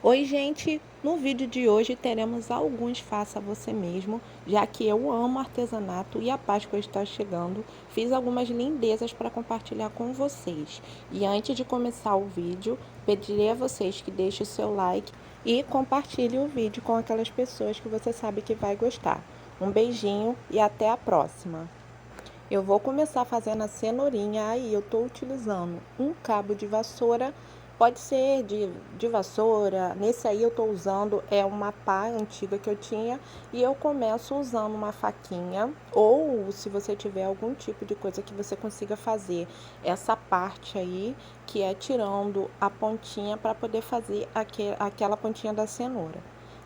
Oi, gente! No vídeo de hoje teremos alguns faça você mesmo, já que eu amo artesanato e a Páscoa está chegando. Fiz algumas lindezas para compartilhar com vocês. E antes de começar o vídeo, pedirei a vocês que deixem o seu like e compartilhe o vídeo com aquelas pessoas que você sabe que vai gostar. Um beijinho e até a próxima! Eu vou começar fazendo a cenourinha, aí eu estou utilizando um cabo de vassoura, pode ser de vassoura, nesse aí eu estou usando uma pá antiga que eu tinha, e eu começo usando uma faquinha, ou se você tiver algum tipo de coisa que você consiga fazer essa parte aí, que é tirando a pontinha para poder fazer aquela pontinha da cenoura.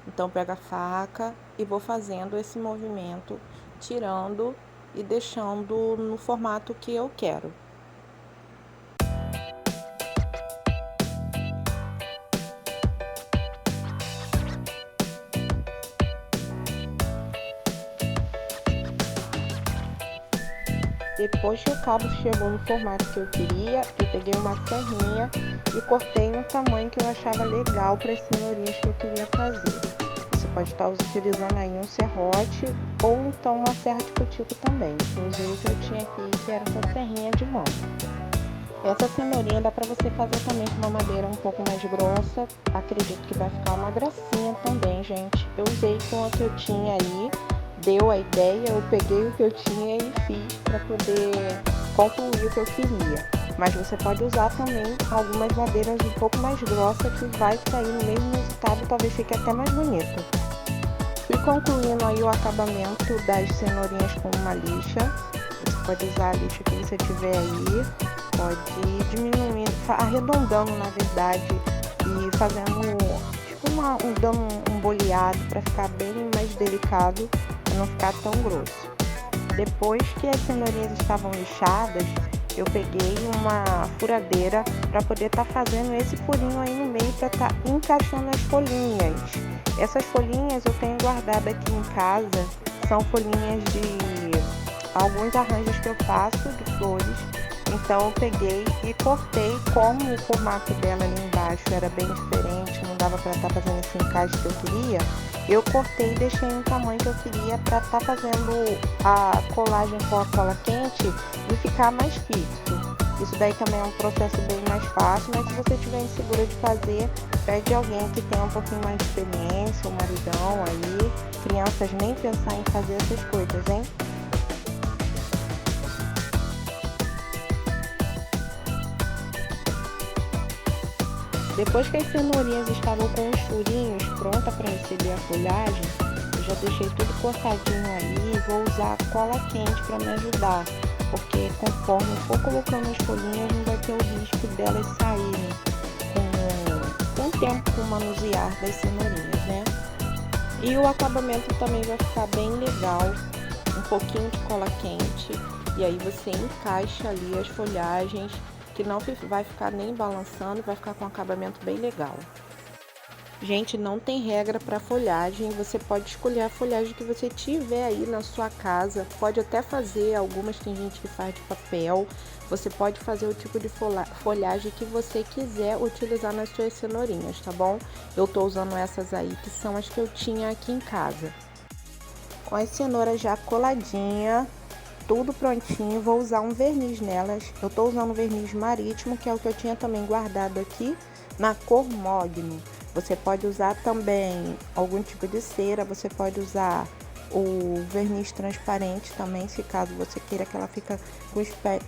Então, pego a faca e vou fazendo esse movimento, tirando e deixando no formato que eu quero. Depois que o cabo chegou no formato que eu queria, eu peguei uma serrinha e cortei no tamanho que eu achava legal para as cenourinhas que eu queria fazer. Você pode estar utilizando aí um serrote ou então uma serra de cutico também. Eu usei o que eu tinha aqui, que era essa serrinha de mão. Essa cenourinha dá para você fazer também com uma madeira um pouco mais grossa. Acredito que vai ficar uma gracinha também, gente. Eu usei com a que eu tinha aí, deu a ideia, eu peguei o que eu tinha e fiz para poder concluir o que eu queria. Mas você pode usar também algumas madeiras um pouco mais grossas que vai sair no mesmo resultado, talvez fique até mais bonito. Fui concluindo aí o acabamento das cenourinhas com uma lixa. Você pode usar a lixa que você tiver aí, pode ir diminuindo, arredondando na verdade, e fazendo tipo dando um boleado para ficar bem mais delicado, para não ficar tão grosso. Depois que as cenourinhas estavam lixadas, eu peguei uma furadeira para poder estar fazendo esse furinho aí no meio para estar encaixando as folhinhas. Essas folhinhas eu tenho guardado aqui em casa, são folhinhas de alguns arranjos que eu faço de flores. Então eu peguei e cortei, como o formato dela ali embaixo era bem diferente, não dava para estar fazendo esse encaixe que eu queria, eu cortei e deixei no tamanho que eu queria para estar fazendo a colagem com a cola quente e ficar mais fixo. Isso daí também é um processo bem mais fácil, mas se você estiver insegura de fazer, pede alguém que tenha um pouquinho mais de experiência, um maridão aí. Crianças nem pensar em fazer essas coisas, hein? Depois que as cenourinhas estavam com os furinhos pronta para receber a folhagem, eu já deixei tudo cortadinho aí e vou usar cola quente para me ajudar, porque conforme eu for colocando as folhinhas não vai ter o risco delas saírem com o tempo com o manusear das cenourinhas, né? E o acabamento também vai ficar bem legal, um pouquinho de cola quente, e aí você encaixa ali as folhagens, que não vai ficar nem balançando, vai ficar com um acabamento bem legal. Gente, não tem regra para folhagem, você pode escolher a folhagem que você tiver aí na sua casa, pode até fazer, algumas tem gente que faz de papel, você pode fazer o tipo de folhagem que você quiser utilizar nas suas cenourinhas, tá bom? Eu tô usando essas aí, que são as que eu tinha aqui em casa. Com as cenouras já coladinha, tudo prontinho, vou usar um verniz nelas. Eu tô usando verniz marítimo, que é o que eu tinha também guardado aqui, na cor mogno. Você pode usar também algum tipo de cera, você pode usar o verniz transparente também, se caso você queira que ela fique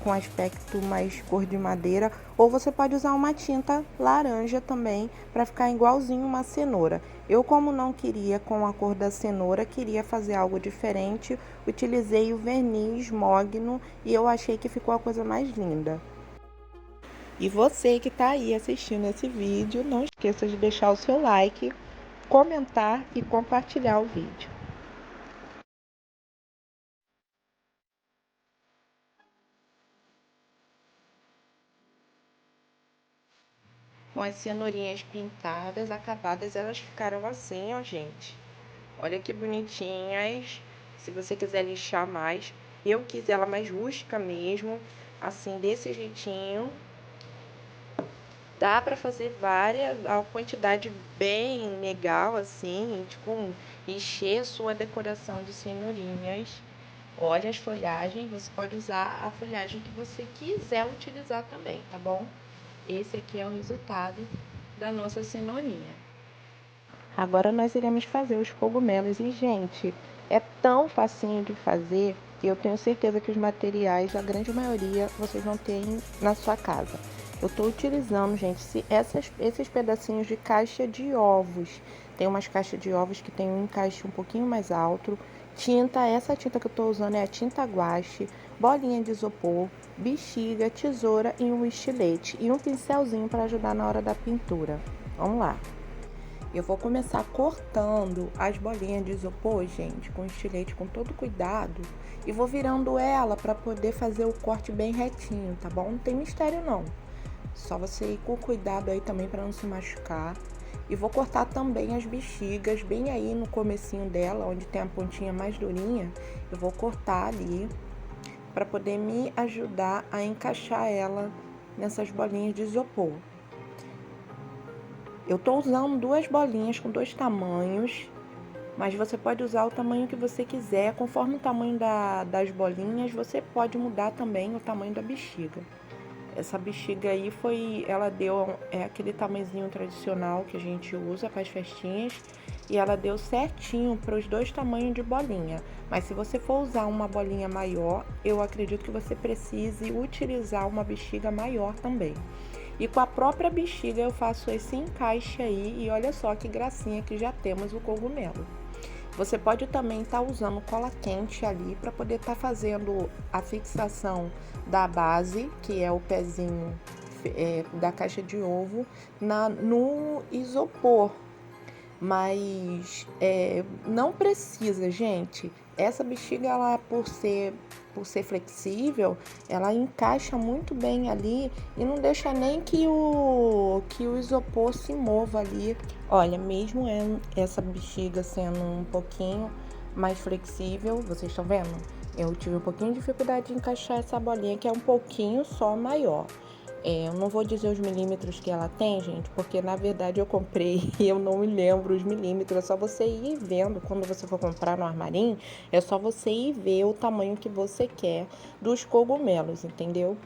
com aspecto mais cor de madeira, ou você pode usar uma tinta laranja também para ficar igualzinho uma cenoura. Eu, como não queria com a cor da cenoura, queria fazer algo diferente, utilizei o verniz mogno e eu achei que ficou a coisa mais linda. E você que está aí assistindo esse vídeo, não esqueça de deixar o seu like, comentar e compartilhar o vídeo. Com as cenourinhas pintadas, acabadas, elas ficaram assim, ó, gente. Olha que bonitinhas. Se você quiser lixar mais, eu quis ela mais rústica mesmo, assim, desse jeitinho. Dá para fazer várias, a quantidade bem legal, assim, tipo, encher sua decoração de cenourinhas. Olha as folhagens, você pode usar a folhagem que você quiser utilizar também, tá bom? Esse aqui é o resultado da nossa cenourinha. Agora nós iremos fazer os cogumelos e, gente, é tão facinho de fazer que eu tenho certeza que os materiais, a grande maioria, vocês vão ter na sua casa. Eu estou utilizando, gente, esses pedacinhos de caixa de ovos. Tem umas caixas de ovos que tem um encaixe um pouquinho mais alto. Tinta, essa tinta que eu estou usando é a tinta guache, bolinha de isopor, bexiga, tesoura e um estilete. E um pincelzinho para ajudar na hora da pintura. Vamos lá. Eu vou começar cortando as bolinhas de isopor, gente, com estilete, com todo cuidado. E vou virando ela para poder fazer o corte bem retinho, tá bom? Não tem mistério não. Só você ir com cuidado aí também para não se machucar. E vou cortar também as bexigas, bem aí no comecinho dela, onde tem a pontinha mais durinha. Eu vou cortar ali para poder me ajudar a encaixar ela nessas bolinhas de isopor. Eu tô usando duas bolinhas com dois tamanhos, mas você pode usar o tamanho que você quiser. Conforme o tamanho das bolinhas, você pode mudar também o tamanho da bexiga. Essa bexiga aí ela deu aquele tamanhozinho tradicional que a gente usa para as festinhas e ela deu certinho para os dois tamanhos de bolinha. Mas se você for usar uma bolinha maior, eu acredito que você precise utilizar uma bexiga maior também. E com a própria bexiga eu faço esse encaixe aí e olha só que gracinha que já temos o cogumelo. Você pode também estar usando cola quente ali para poder estar fazendo a fixação da base, que é o pezinho da caixa de ovo, no isopor. Mas não precisa, gente. Essa bexiga, ela por ser flexível, ela encaixa muito bem ali e não deixa nem que o isopor se mova ali. Olha, mesmo essa bexiga sendo um pouquinho mais flexível, vocês estão vendo? Eu tive um pouquinho de dificuldade de encaixar essa bolinha, que é um pouquinho só maior. Eu não vou dizer os milímetros que ela tem, gente, porque na verdade eu comprei e eu não me lembro os milímetros. É só você ir vendo quando você for comprar no armarinho. É só você ir ver o tamanho que você quer dos cogumelos, entendeu?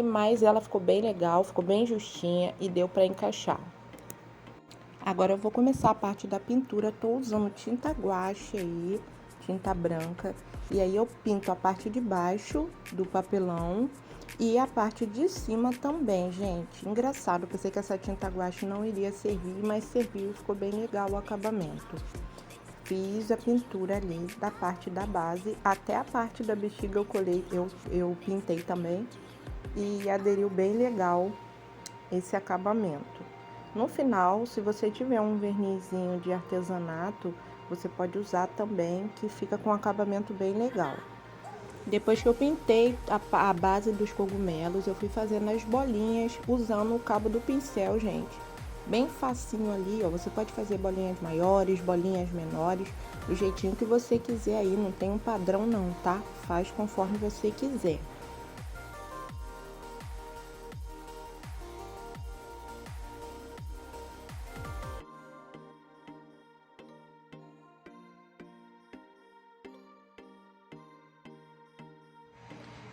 Mas ela ficou bem legal, ficou bem justinha e deu para encaixar. Agora eu vou começar a parte da pintura. Tô usando tinta guache aí, tinta branca. E aí eu pinto a parte de baixo do papelão e a parte de cima também, gente. Engraçado, pensei que essa tinta guache não iria servir, mas serviu, ficou bem legal o acabamento. Fiz a pintura ali da parte da base, até a parte da bexiga eu colei, eu pintei também. E aderiu bem legal esse acabamento. No final, se você tiver um vernizinho de artesanato, você pode usar também, que fica com um acabamento bem legal. Depois que eu pintei a base dos cogumelos, eu fui fazendo as bolinhas usando o cabo do pincel, gente. Bem facinho ali, ó. Você pode fazer bolinhas maiores, bolinhas menores, do jeitinho que você quiser aí. Não tem um padrão não, tá? Faz conforme você quiser.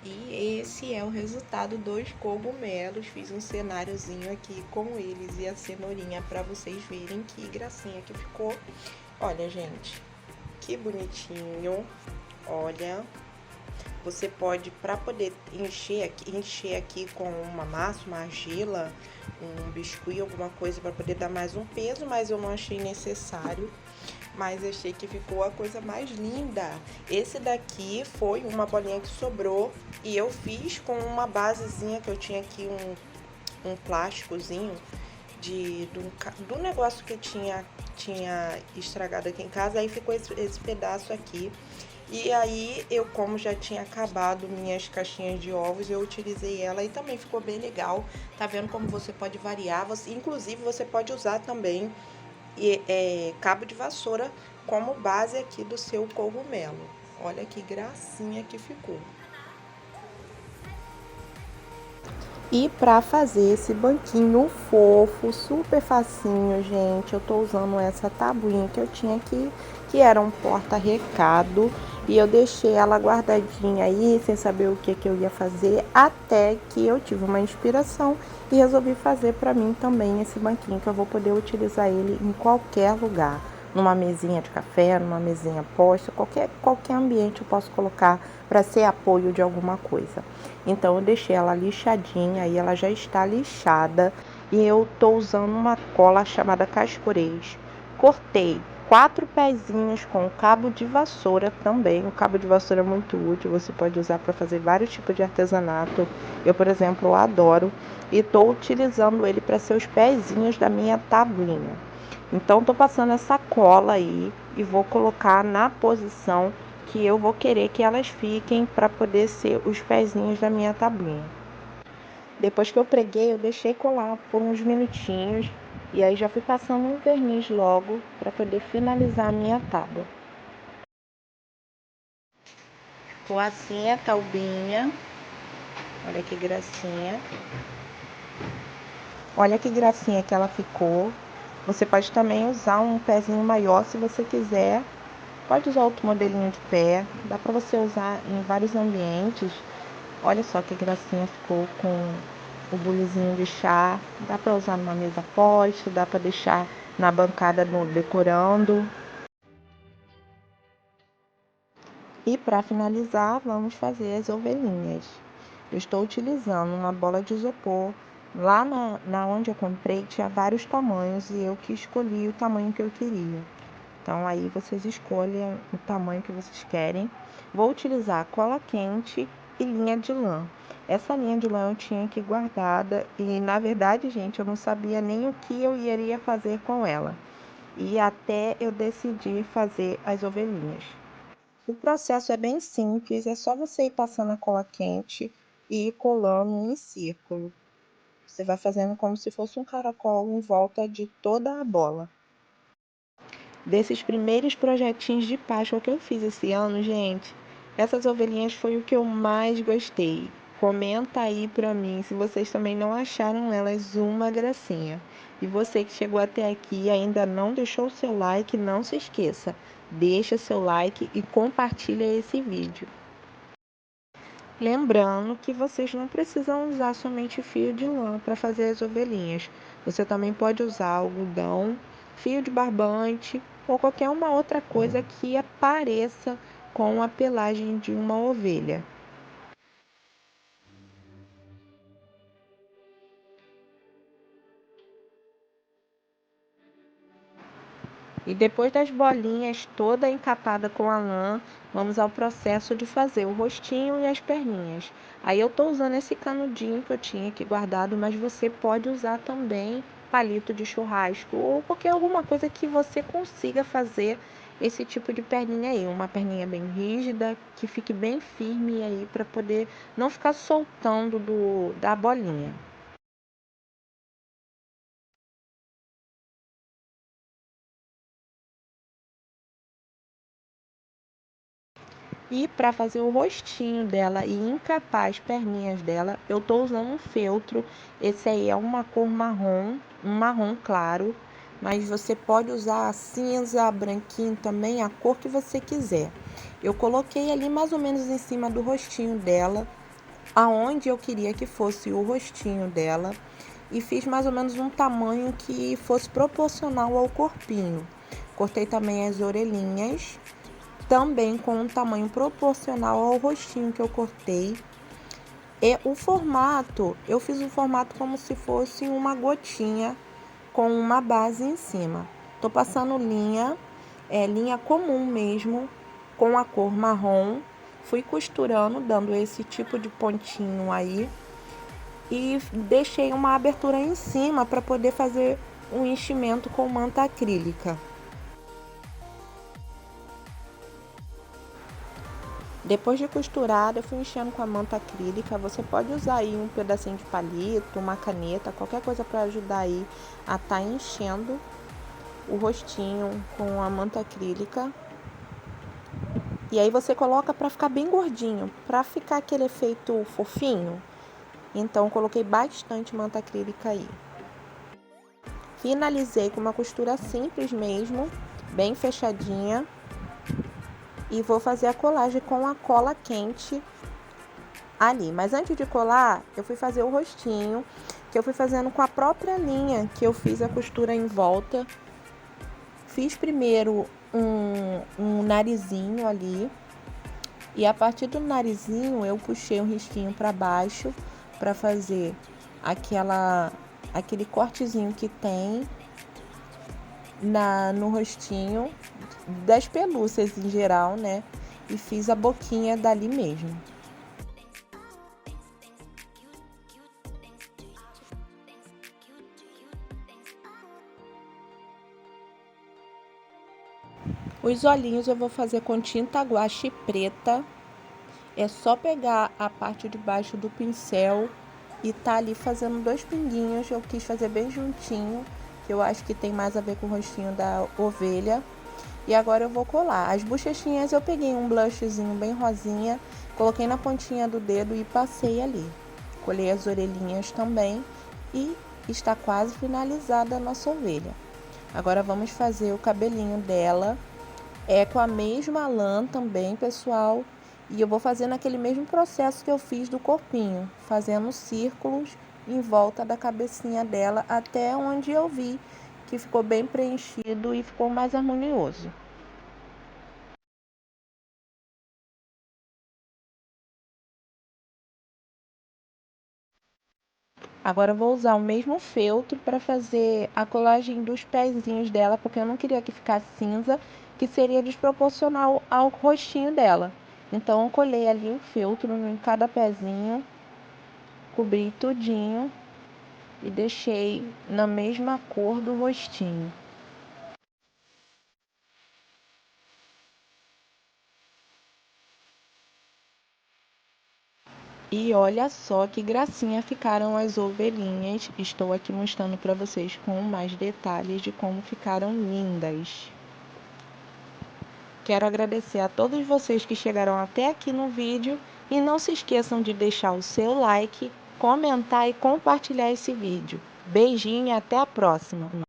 E esse é o resultado dos cogumelos. Fiz um cenáriozinho aqui com eles e a cenourinha para vocês verem que gracinha que ficou. Olha, gente, que bonitinho. Olha, você pode, para poder encher aqui com uma massa, uma argila, um biscuit, alguma coisa para poder dar mais um peso, mas eu não achei necessário. Mas achei que ficou a coisa mais linda. Esse daqui foi uma bolinha que sobrou e eu fiz com uma basezinha que eu tinha aqui, um plásticozinho do negócio que tinha estragado aqui em casa. Aí ficou esse pedaço aqui. E aí eu, como já tinha acabado minhas caixinhas de ovos, eu utilizei ela e também ficou bem legal. Tá vendo como você pode variar? Inclusive você pode usar também cabo de vassoura como base aqui do seu cogumelo. Olha que gracinha que ficou. E para fazer esse banquinho fofo, super facinho, gente, eu tô usando essa tabuinha que eu tinha aqui, que era um porta-recado, e eu deixei ela guardadinha aí, sem saber o que eu ia fazer, até que eu tive uma inspiração e resolvi fazer para mim também esse banquinho, que eu vou poder utilizar ele em qualquer lugar. Numa mesinha de café, numa mesinha posta, qualquer ambiente eu posso colocar para ser apoio de alguma coisa. Então eu deixei ela lixadinha, aí ela já está lixada e eu tô usando uma cola chamada Cascorês. Cortei 4 pezinhos com cabo de vassoura também. O cabo de vassoura é muito útil, você pode usar para fazer vários tipos de artesanato. Eu, por exemplo, adoro e estou utilizando ele para ser os pezinhos da minha tabuinha. Então estou passando essa cola aí e vou colocar na posição que eu vou querer que elas fiquem para poder ser os pezinhos da minha tabuinha. Depois que eu preguei, eu deixei colar por uns minutinhos e aí já fui passando um verniz logo para poder finalizar a minha tábua. Ficou assim a taubinha. Olha que gracinha. Olha que gracinha que ela ficou. Você pode também usar um pezinho maior se você quiser. Pode usar outro modelinho de pé. Dá para você usar em vários ambientes. Olha só que gracinha ficou com o bulizinho de chá. Dá para usar numa mesa posta, dá para deixar na bancada no decorando. E para finalizar, vamos fazer as ovelhinhas. Eu estou utilizando uma bola de isopor. Lá na onde eu comprei tinha vários tamanhos e eu que escolhi o tamanho que eu queria. Então aí vocês escolhem o tamanho que vocês querem. Vou utilizar cola quente e linha de lã. Essa linha de lã eu tinha aqui guardada e na verdade, gente, eu não sabia nem o que eu iria fazer com ela. E até eu decidir fazer as ovelhinhas. O processo é bem simples, é só você ir passando a cola quente e ir colando em círculo. Você vai fazendo como se fosse um caracol em volta de toda a bola. Desses primeiros projetinhos de Páscoa que eu fiz esse ano, gente, essas ovelhinhas foi o que eu mais gostei. Comenta aí pra mim se vocês também não acharam elas uma gracinha. E você que chegou até aqui e ainda não deixou o seu like, não se esqueça. Deixa seu like e compartilha esse vídeo. Lembrando que vocês não precisam usar somente fio de lã para fazer as ovelhinhas. Você também pode usar algodão, fio de barbante ou qualquer uma outra coisa que apareça com a pelagem de uma ovelha. E depois das bolinhas toda encapada com a lã, vamos ao processo de fazer o rostinho e as perninhas. Aí eu tô usando esse canudinho que eu tinha aqui guardado, mas você pode usar também palito de churrasco ou qualquer alguma coisa que você consiga fazer esse tipo de perninha aí, uma perninha bem rígida, que fique bem firme aí para poder não ficar soltando da bolinha. E para fazer o rostinho dela e encapar as perninhas dela, eu tô usando um feltro. Esse aí é uma cor marrom, um marrom claro, mas você pode usar cinza, branquinho também, a cor que você quiser. Eu coloquei ali mais ou menos em cima do rostinho dela, aonde eu queria que fosse o rostinho dela, e fiz mais ou menos um tamanho que fosse proporcional ao corpinho. Cortei também as orelhinhas também com um tamanho proporcional ao rostinho que eu cortei. E o formato, eu fiz um formato como se fosse uma gotinha com uma base em cima. Tô passando linha, linha comum mesmo, com a cor marrom. Fui costurando, dando esse tipo de pontinho aí. E deixei uma abertura em cima para poder fazer um enchimento com manta acrílica. Depois de costurada, eu fui enchendo com a manta acrílica. Você pode usar aí um pedacinho de palito, uma caneta, qualquer coisa para ajudar aí a estar enchendo o rostinho com a manta acrílica. E aí você coloca para ficar bem gordinho, para ficar aquele efeito fofinho. então coloquei bastante manta acrílica aí. Finalizei com uma costura simples mesmo, bem fechadinha. E vou fazer a colagem com a cola quente ali. Mas antes de colar, eu fui fazer o rostinho, que eu fui fazendo com a própria linha que eu fiz a costura em volta. Fiz primeiro um narizinho ali. E a partir do narizinho eu puxei um risquinho para baixo para fazer aquele cortezinho que tem no rostinho das pelúcias em geral, né? E fiz a boquinha dali mesmo. Os olhinhos eu vou fazer com tinta guache preta. É só pegar a parte de baixo do pincel e tá ali fazendo 2 pinguinhos. Eu quis fazer bem juntinho, que eu acho que tem mais a ver com o rostinho da ovelha. E agora eu vou colar. As bochechinhas eu peguei um blushzinho bem rosinha, coloquei na pontinha do dedo e passei ali. Colei as orelhinhas também e está quase finalizada a nossa ovelha. Agora vamos fazer o cabelinho dela. É com a mesma lã também, pessoal. E eu vou fazer naquele mesmo processo que eu fiz do corpinho, fazendo círculos em volta da cabecinha dela, até onde eu vi que ficou bem preenchido e ficou mais harmonioso. Agora eu vou usar o mesmo feltro para fazer a colagem dos pezinhos dela, porque eu não queria que ficasse cinza, que seria desproporcional ao rostinho dela. Então eu colei ali o feltro em cada pezinho, cobri tudinho e deixei na mesma cor do rostinho. E olha só que gracinha ficaram as ovelhinhas. Estou aqui mostrando para vocês com mais detalhes de como ficaram lindas. Quero agradecer a todos vocês que chegaram até aqui no vídeo e não se esqueçam de deixar o seu like, comentar e compartilhar esse vídeo. Beijinho e até a próxima!